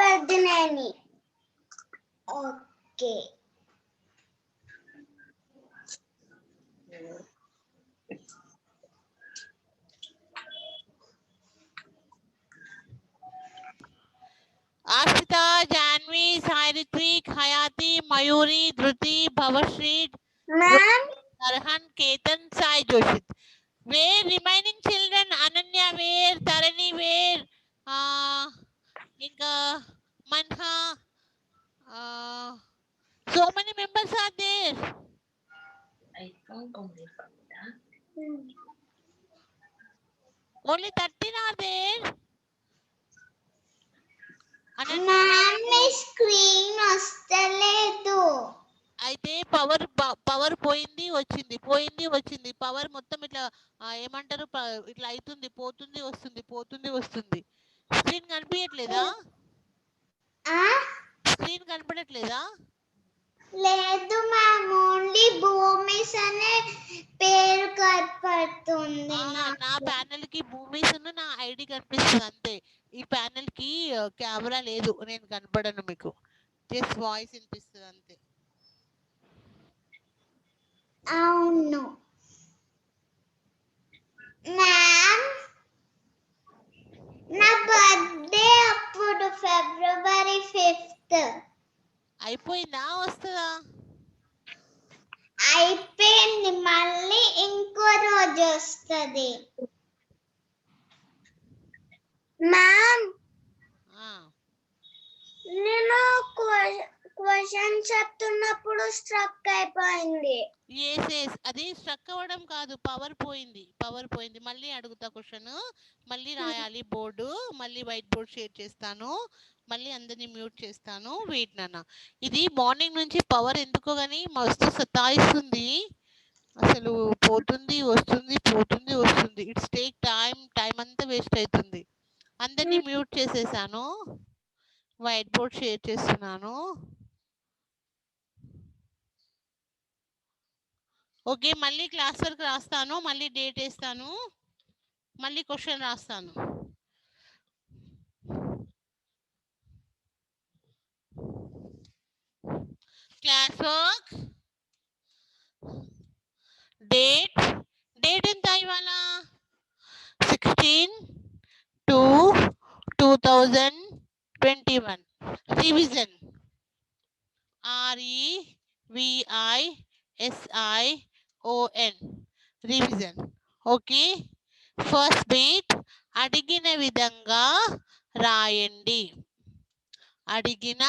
వర్ధనేని. Okay. ఆశ్రిత, జాన్వి, సాయిరిత్విక్, హయాతి, మయూరి, ధృతి, భవశ్రీ, ma'am Arhan, Ketan, Sai Joshit. Where remaining children? Ananya where? Tarani where? Inka Manha. So many members are there. Only 13 are there. Ma'am me screen వస్తలేదు. అయితే power పోయింది వచ్చింది power మొత్తం ఇట్లా ఏమంటారు ఇట్లా అవుతుంది పోతుంది వస్తుంది స్క్రీన్ కనిపించట్లేదా? స్క్రీన్ కనపడట్లేదా? లేదు మ్యామ్, ఓన్లీ భూమిస్ అనే పేరు కనపడుతుంది. నా ప్యానెల్ కి భూమిస్ నా ఐడి కనిపిస్తుంది అంతే. ఈ ప్యానెల్ కి కెమెరా లేదు, నేను కనపడను, మీకు జస్ట్ వాయిస్ వినిపిస్తుంది అంతే. అవును మ్యామ్, నా బర్త్డే అప్పుడు February 5th. అయిపోయిందా వస్తుందా? అయిపోయింది, మళ్ళీ ఇంకో రోజు వస్తుంది. మ్యామ్ నేను క్వశ్చన్ చెప్తున్నప్పుడు స్ట్రక్ అయిపోయింది. అది స్ట్రక్ అవ్వడం కాదు, పవర్ పోయింది. మళ్ళీ అడుగుతా క్వశ్చన్, మళ్ళీ రాయాలి బోర్డు, మళ్ళీ వైట్ బోర్డ్ షేర్ చేస్తాను, మళ్ళీ అందరినీ మ్యూట్ చేస్తాను. వెయిట్ నాన్న, ఇది మార్నింగ్ నుంచి పవర్ ఎందుకో కానీ మస్తు సతాయిస్తుంది. అసలు పోతుంది వస్తుంది ఇట్స్ టేక్ టైం అంతా వేస్ట్ అవుతుంది. అందరినీ మ్యూట్ చేసేసాను, వైట్ బోర్డ్ షేర్ చేస్తున్నాను. ఓకే, మళ్ళీ క్లాస్ వర్క్ రాస్తాను, మళ్ళీ డేట్ వేస్తాను, మళ్ళీ క్వశ్చన్ రాస్తాను. క్లాస్ వర్క్ డేట్ ఎంత ఇవాళ? 16/2/2021. Revision REVISION revision. Okay, first beat అడిగిన విధంగా రాయండి. అడిగిన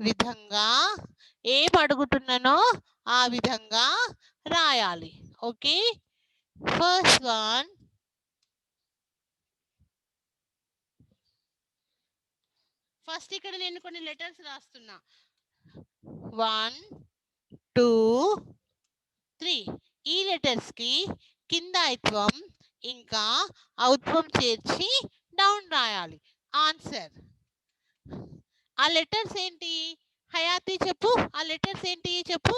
విధంగా ఏం అడుగుతున్నానో ఆ విధంగా రాయాలి. ఓకే, ఫస్ట్ వన్, ఫస్ట్ ఇక్కడ నేను కొన్ని లెటర్స్ రాస్తున్నా. 1 2 3. ఈ లెటర్స్ కి కింద ఐత్వం ఇంకా ఔత్వం చేర్చి డౌన్ రాయాలి. ఆన్సర్. ఆ లెటర్స్ ఏంటి హయాతి చెప్పు? ఆ లెటర్స్ ఏంటి చెప్పు?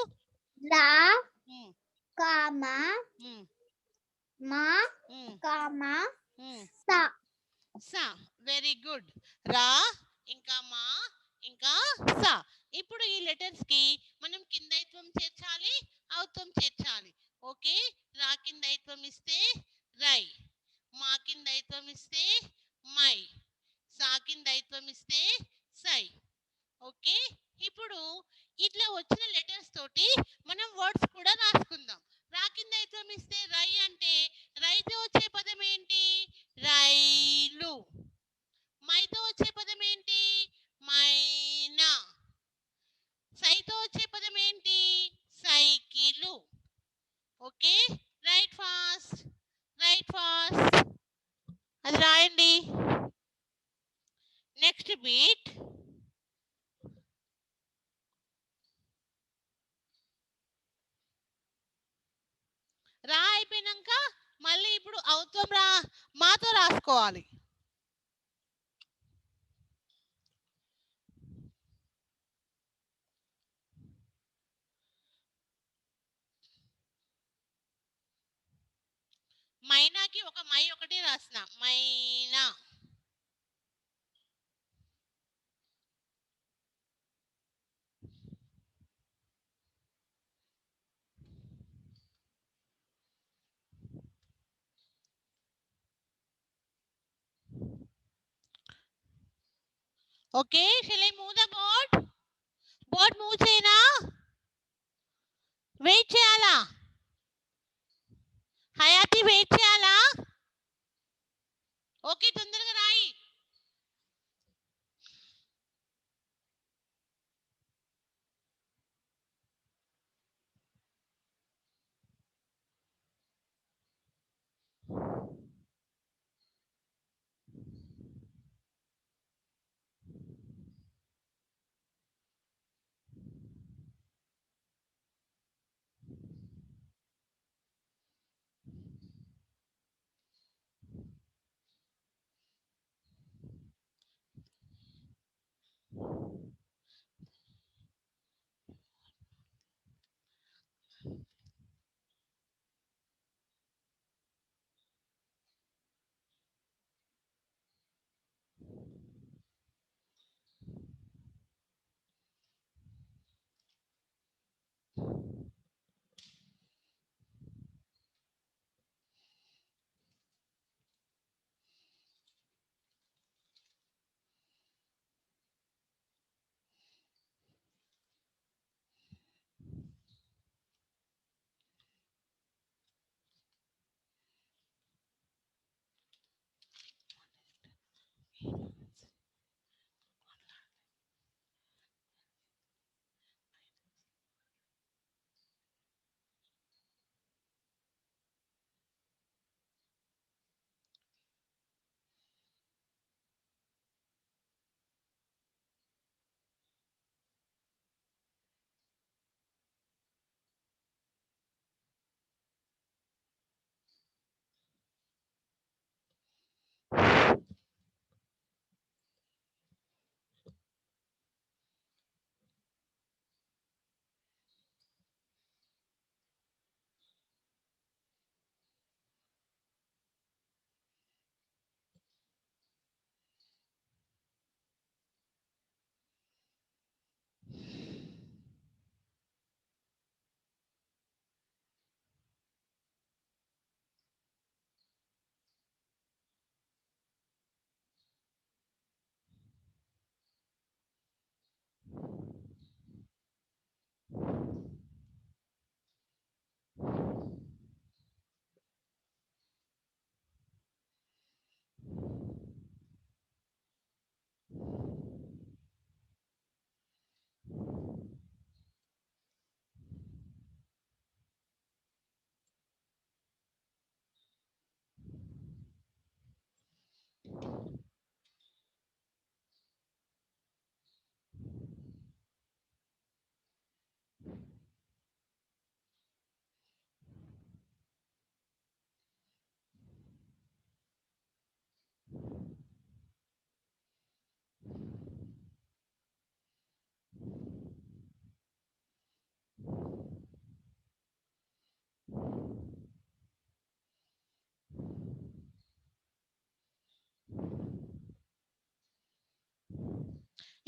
లా, కామా, మా, కామా, సా. సా. Very good. రా ఇంకా మా ఇంకా సా. ఇప్పుడు ఈ లెటర్స్ కి మనం కిందైత్వం చేర్చాలి, ఔత్వం చేర్చాలి. ఓకే, రా కిందైత్వం ఇస్తే రై, మా కిందైత్వం ఇస్తే మై, సా కిందైత్వం ఇస్తే సై. ఓకే, ఇప్పుడు ఇట్లా వచ్చిన లెటర్స్ తోటి మనం వర్డ్స్ కూడా రాసుకుందాం. రా కిందైత్వం ఇస్తే రై అంటే రైతో వచ్చే పదం ఏంటి? రైలు. మైతో వచ్చే పదం ఏంటి? మైనా. సైతో వచ్చే పదం ఏంటి? సైకిలు. Okay, right fast. అది రాయండి. నెక్స్ట్ బీట్ రా అయిపోయినాక మళ్ళీ ఇప్పుడు ఔత్వం మాతో రాసుకోవాలి. మైనాకి ఒక మై ఒకటి రాసిన మైనా. Okay, shall I move the board? Board move చేయనా? వెయిట్ చేయాలా? హయాతి వెయిట్ చేయాలా? ఓకే, తొందరగా రాయి.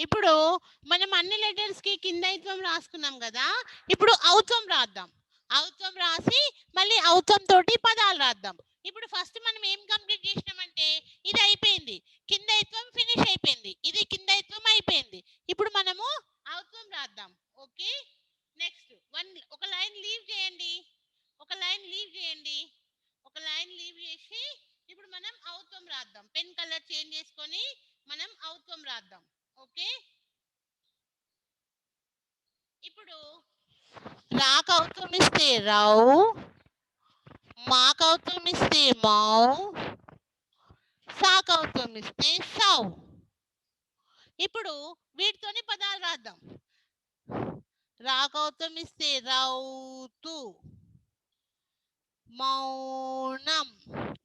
ఇప్పుడు మనం అన్ని లెటర్స్ కి కిందైత్వం రాసుకున్నాం కదా. ఇప్పుడు ఔత్వం రాద్దాం. ఔత్వం రాసి మళ్ళీ ఔత్వం తోటి పదాలు రాద్దాం. ఇప్పుడు ఫస్ట్ మనం ఏం కంప్లీట్ చేసినామంటే ఇది అయిపోయింది. కిందైత్వం ఫినిష్ అయిపోయింది. ఇది కిందైత్వం అయిపోయింది. ఇప్పుడు మనము ఔత్వం రాద్దాం. ఓకే, నెక్స్ట్ ఒక లైన్ లీవ్ చేయండి. ఒక లైన్ లీవ్ చేయండి. ఒక లైన్ లీవ్ చేసి ఇప్పుడు మనం ఔత్వం రాద్దాం. పెన్ కలర్ చేంజ్ చేసుకొని మనం ఔత్వం రాద్దాం. ఓకే, ఇప్పుడు రాకౌత్వం ఇస్తే రావు, మాకౌత్వం ఇస్తే మౌ, సాకౌత్వం ఇస్తే సౌ. ఇప్పుడు వీటితోని పదాలు రాద్దాం. రాకౌత్వం ఇస్తే రౌతు, మౌనం.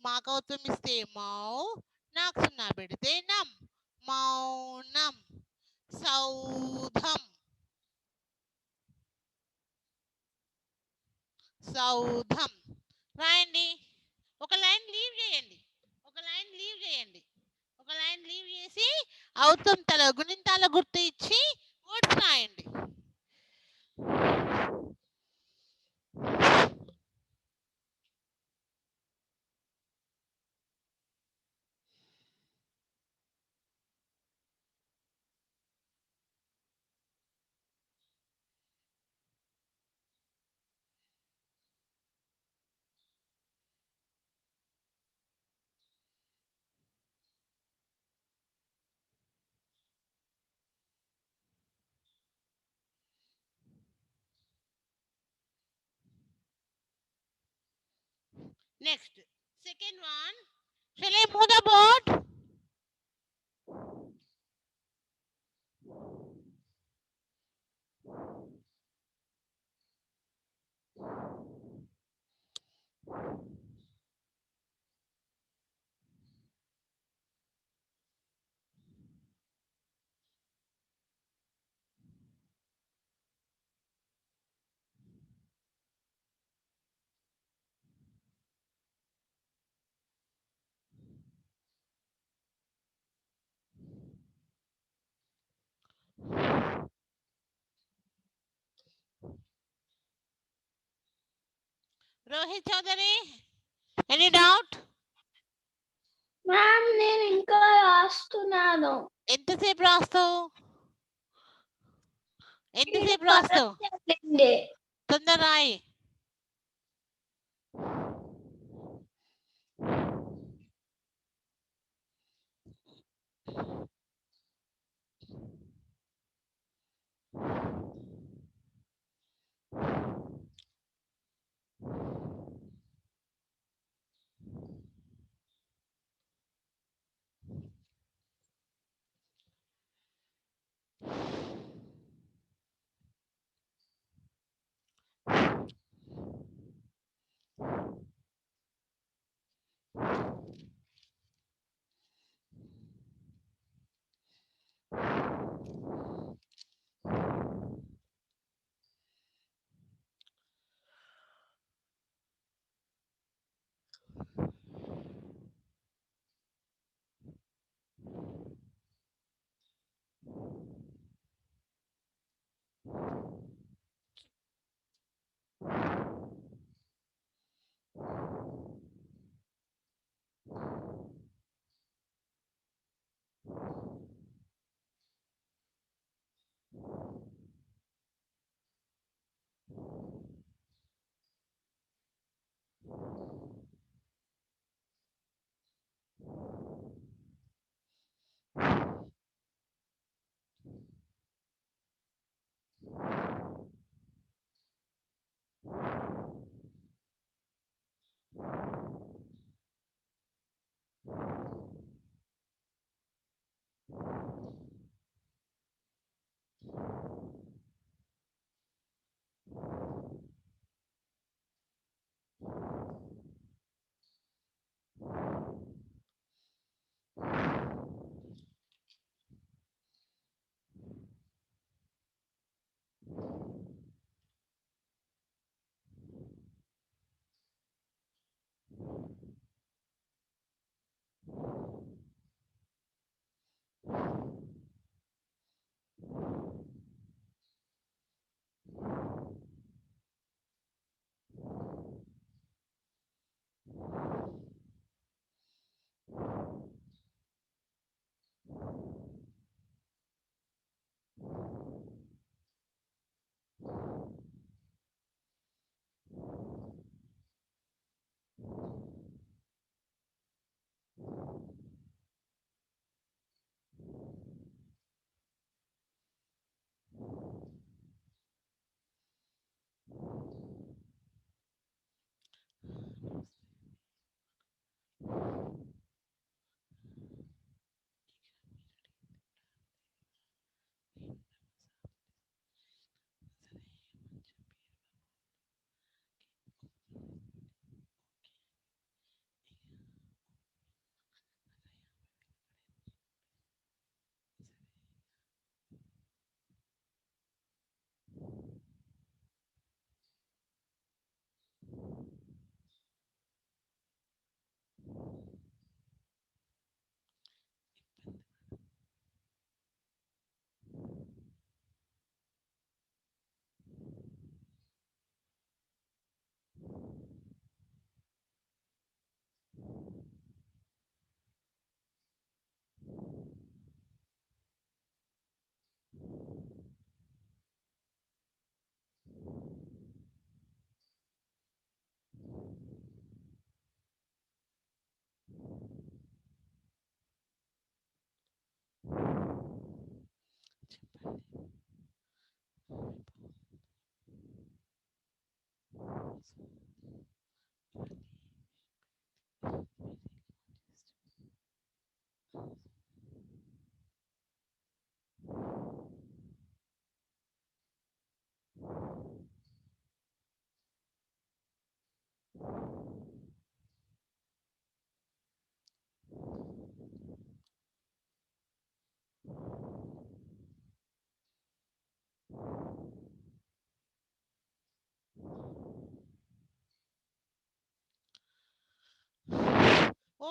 మాకౌత్వం ఇస్తే మౌ, నాకు సున్నా పెడితే నం, మౌనం. సౌధం, సౌధం. రాయండి. ఒక లైన్ లీవ్ చేయండి. ఒక లైన్ లీవ్ చేయండి. ఒక లైన్ లీవ్ చేసి ఔత్వం తల గుణింతాల గుర్తు ఇచ్చి వర్డ్స్ రాయండి. Next, second one. Shall I move the board? Rohit Chaudhary, any doubt? Ma'am నేను ఇంకా రాస్తున్నాను. ఎంతసేపు రాస్తావు? ఎంతసేపు రాస్తావు? తొందర రాయి.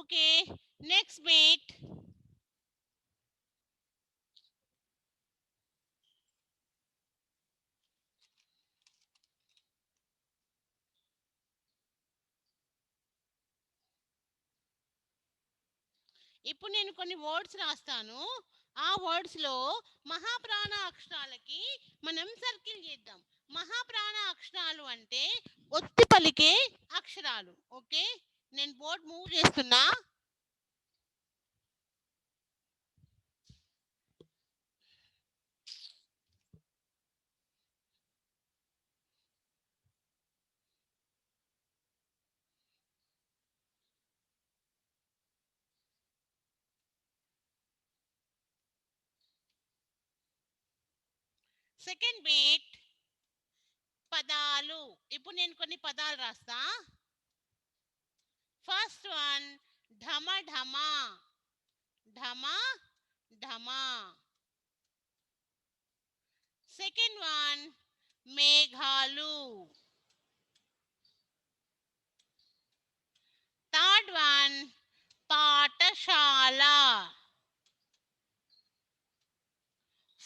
Okay, next beat. ఇప్పుడు నేను కొన్ని వర్డ్స్ రాస్తాను. ఆ వర్డ్స్ లో మహాప్రాణ అక్షరాలకి మనం సర్కిల్ చేద్దాం. మహాప్రాణ అక్షరాలు అంటే ఒత్తి పలికే అక్షరాలు. ఓకే, నేను బోర్డ్ మూవ్ చేస్తున్నా. సెకండ్ బీట్ పదాలు. ఇప్పుడు నేను కొన్ని పదాలు రాస్తా. ఫస్ట్ వన్ ఢమ ఢమ, ఢమ ఢమ. సెకండ్ వన్ మేఘాలు. థర్డ్ వన్ పాఠశాల.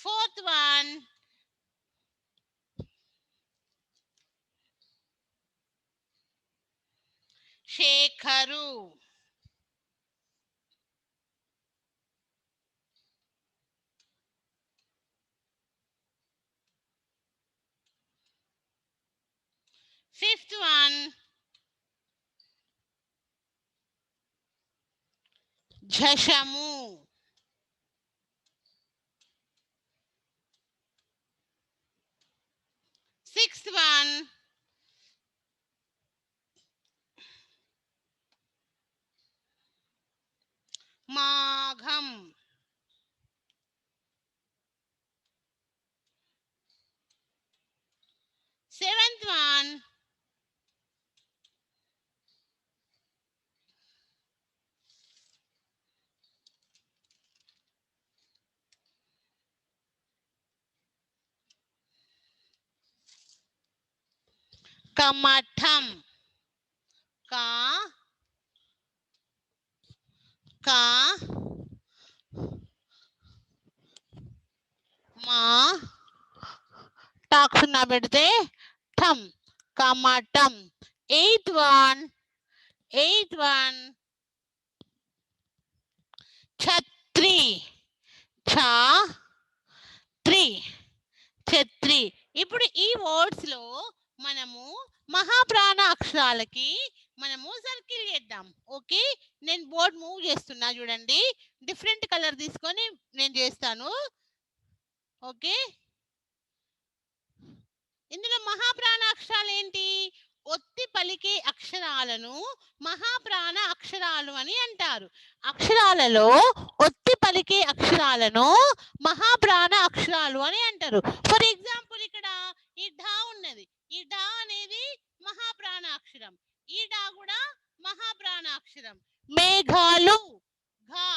ఫోర్త్ వన్ శేఖరు. ఫిఫ్త్ వన్ ఝషము. సిక్స్త్ వన్ మాఘం. సెవెంత్ వన్ కమఠం. కా కా మా టాక్సున్నా పెడితే ఠం, కమఠం. Eighth one Chatri. ఛా త్రి, ఛత్రి. ఇప్పుడు ఈ వర్డ్స్ లో మనము మహాప్రాణ అక్షరాలకి మనము సర్కిల్ చేద్దాం. ఓకే, నేను బోర్డ్ మూవ్ చేస్తున్నా చూడండి. డిఫరెంట్ కలర్ తీసుకొని నేను చేస్తాను. ఓకే, ఇందులో మహాప్రాణ అక్షరాలు ఏంటి? ఒత్తి పలికే అక్షరాలను మహాప్రాణ అక్షరాలు అని అంటారు. అక్షరాలలో ఒత్తి పలికే అక్షరాలను మహాప్రాణ అక్షరాలు అని అంటారు. ఫర్ ఎగ్జాంపుల్ ఇక్కడ ఈ ఢా ఉన్నది. ఈ ఢా అనేది మహాప్రాణ అక్షరం. ఈ ఢా కూడా మహాప్రాణ అక్షరం. మేఘాలు ఘా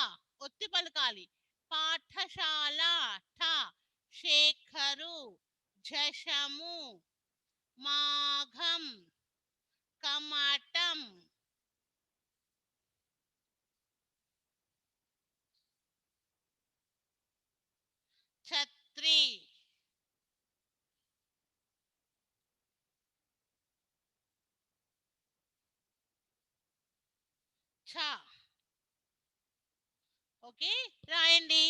ఒత్తి పలకాలి. పాఠశాల ఠ, శేఖరు, ఝషము, మాఘం, కమఠం. ఛత్రి. ఛ. ఓకే, రాయండి.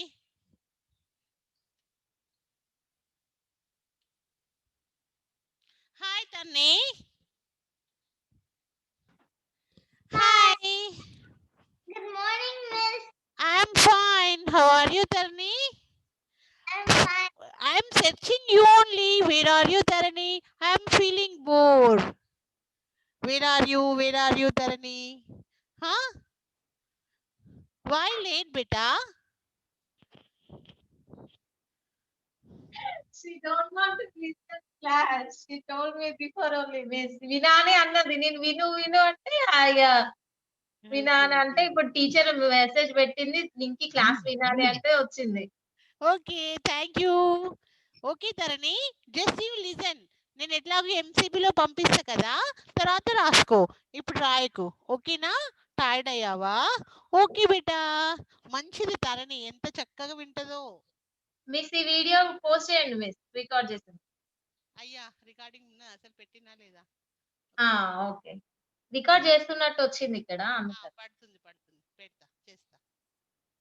హాయ్ తన్ని. Hi. Good morning, Miss. I'm fine. How are you, Tarni? I'm fine. I'm searching you only. Where are you, Tarni? I'm feeling bored. Where are you, Tarni? Huh? Why late, beta? She don't want to miss the class. She told me before only, Miss. వినాని అన్నది. నేను విను అంటే వినాని అంటే ఇప్పుడు teacher message పెట్టింది నీకు class వినాలి అంటే వచ్చింది. Okay, thank you. Okay Tharani, just you listen. నేను ఎట్లాగో ఎంసీబీలో పంపిస్తా కదా, తర్వాత రాసుకో. ఇప్పుడు రాయకు. ఓకేనా? టైర్డ్ అయ్యావా? ఓకే బేటా, మంచిది తరణి, ఎంత చక్కగా వింటదో. మిస్ ఈ వీడియో పోస్ట్ చేయండి మిస్, రికార్డ్ చేసింది. అయ్యా రికార్డింగ్ ఉన్నదా, అసలు పెట్టినా లేదా? ఓకే, రికార్డ్ చేస్తున్నట్టు వచ్చింది ఇక్కడ. పడుతుంది పెడతా, చేస్తా.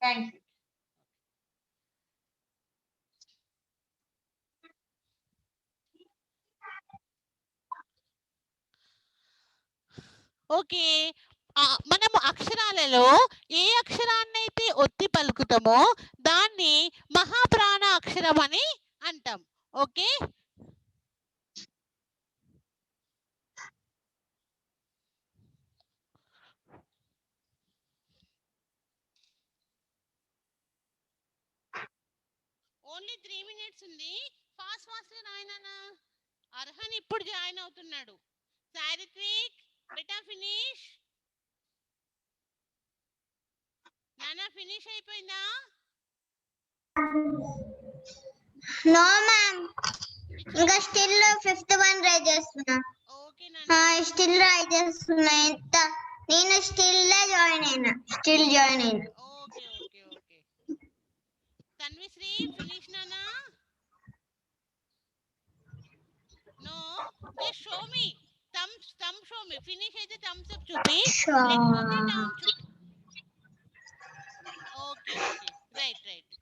Thank you. ఓకే, మనము అక్షరాలలో ఏ అక్షరాన్నైతే ఒత్తి పలుకుతామో దాన్ని మహాప్రాణ అక్షరం అని అంటాం. ఓకే, ఓన్లీ 3 minutes ఉంది. ఫాస్ట్ గా రాయనా. అర్హన్ ఇప్పుడు జాయిన్ అవుతున్నాడు. సారిత్విక్ బెటా ఫినిష్. నానా ఫినిష్ అయిపోయిందా? నో మ్యామ్, ఇంకా స్టిల్ 5th వన్ ట్రై చేస్తున్నా. ఓకే నానా, స్టిల్ ట్రై చేస్తున్నా. నేను స్టిల్ జాయిన్ అయినా. Okay okay okay. Tanvishri finish నానా. No, just show me thumb show me. Finish అయితే థమ్స్ అప్ చూపి, లేకపోతే డౌన్ చూపి. Okay okay, right.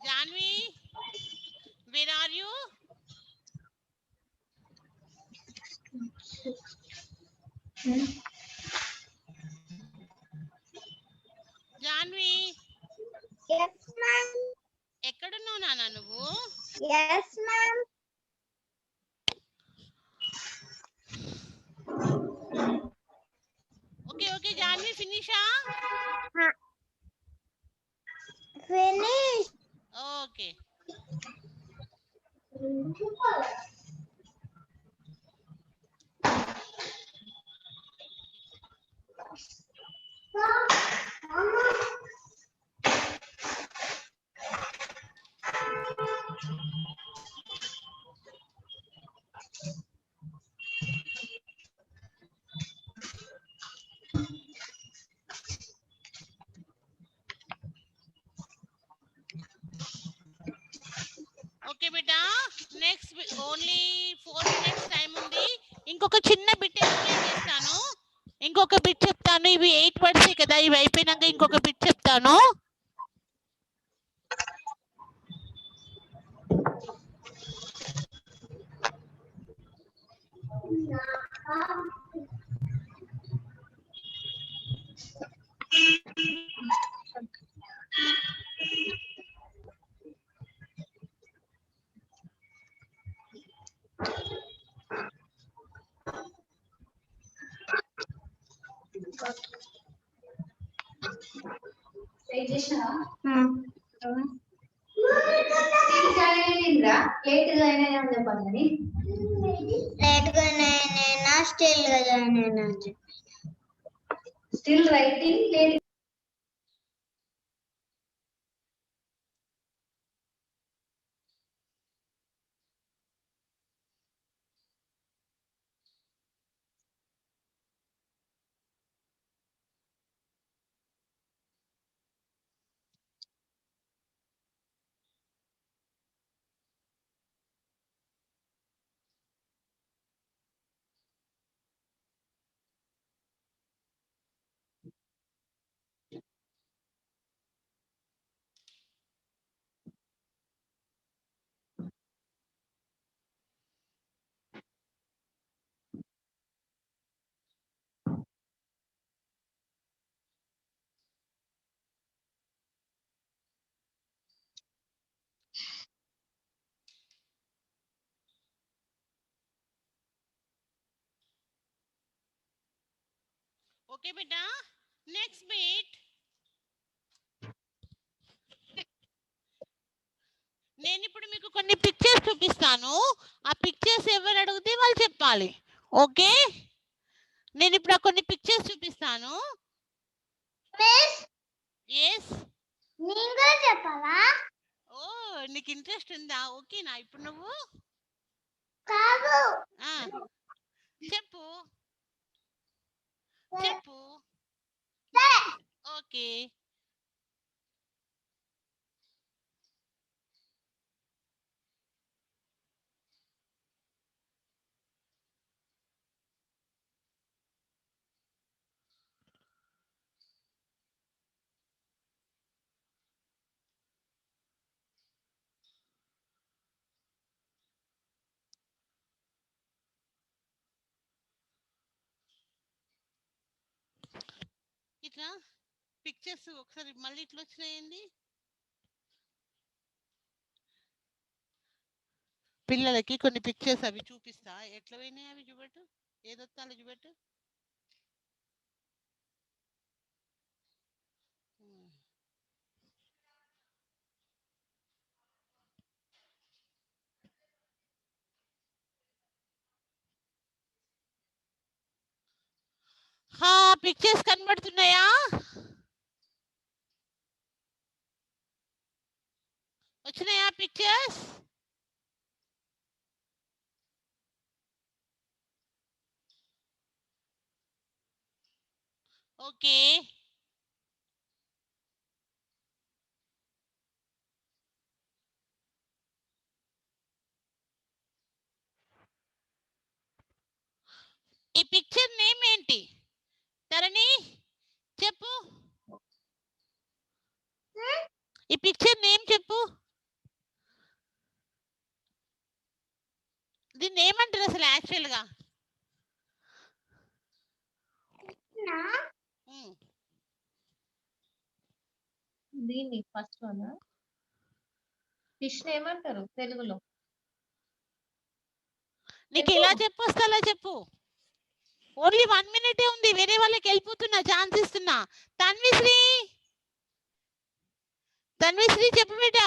Janvi, where are you? Janvi, yes ma'am. ఎక్కడున్నావు నానా నువ్వు? yes ma'am. ఓకే జాన్వి ఫినిషా? Finish. ఓకే, ఓకే బేటా, నెక్స్ట్ ఓన్లీ 4 minutes టైం ఉంది. ఇంకొక చిన్న బిట్ ఎక్స్ప్లెయిన్ చేస్తాను. ఇంకొక బిట్ చెప్తాను. ఇవి 8 words కదా, ఇవి అయిపోయినాక ఇంకొక బిట్ చెప్తాను. Still writing, late. ఓకే బేటా, నెక్స్ట్ బిట్. నేను ఇప్పుడు మీకు కొన్ని పిక్చర్స్ చూపిస్తాను. ఆ పిక్చర్స్ ఎవరు అడిగితే వాళ్ళు చెప్పాలి. ఓకే, నేను ఇప్పుడు కొన్ని పిక్చర్స్ చూపిస్తాను. మిస్, ఎస్, నేను కూడా చెప్పాలా? ఓ నీకు ఇంట్రెస్ట్ ఉందా? ఓకేనా ఇప్పుడు నువ్వు? కాదు, చెప్పు చెప్పు ఓకే ఇట్లా పిక్చర్స్ ఒకసారి మళ్ళీ ఇట్లా వచ్చినాయండి పిల్లలకి కొన్ని పిక్చర్స్ అవి చూపిస్తా ఎట్లా పోయినాయి అవి చూపెట్టు ఏదొత్తాలో చూపెట్టు పిక్చర్స్ కనబడుతున్నాయా వచ్చినాయా పిక్చర్స్ ఓకే ఈ పిక్చర్ నేమ్ ఏంటి తరణి చెప్పు ఈ పిక్చర్ నేమ్ చెప్పు దీన్ని ఏమంటారు అసలు యాక్చువల్ గా దీన్ని ఫస్ట్ వన్ ఫిష్ ఏమంటారు తెలుగులో నీకు ఎలా చెప్పొస్తా అలా చెప్పు ఓన్లీ 1 మినిటే ఉంది వేరే వాళ్ళకి వెళ్ళిపోతున్నా ఛాన్స్ ఇస్తున్నా తన్విశ్రీ చెప్పు బేటా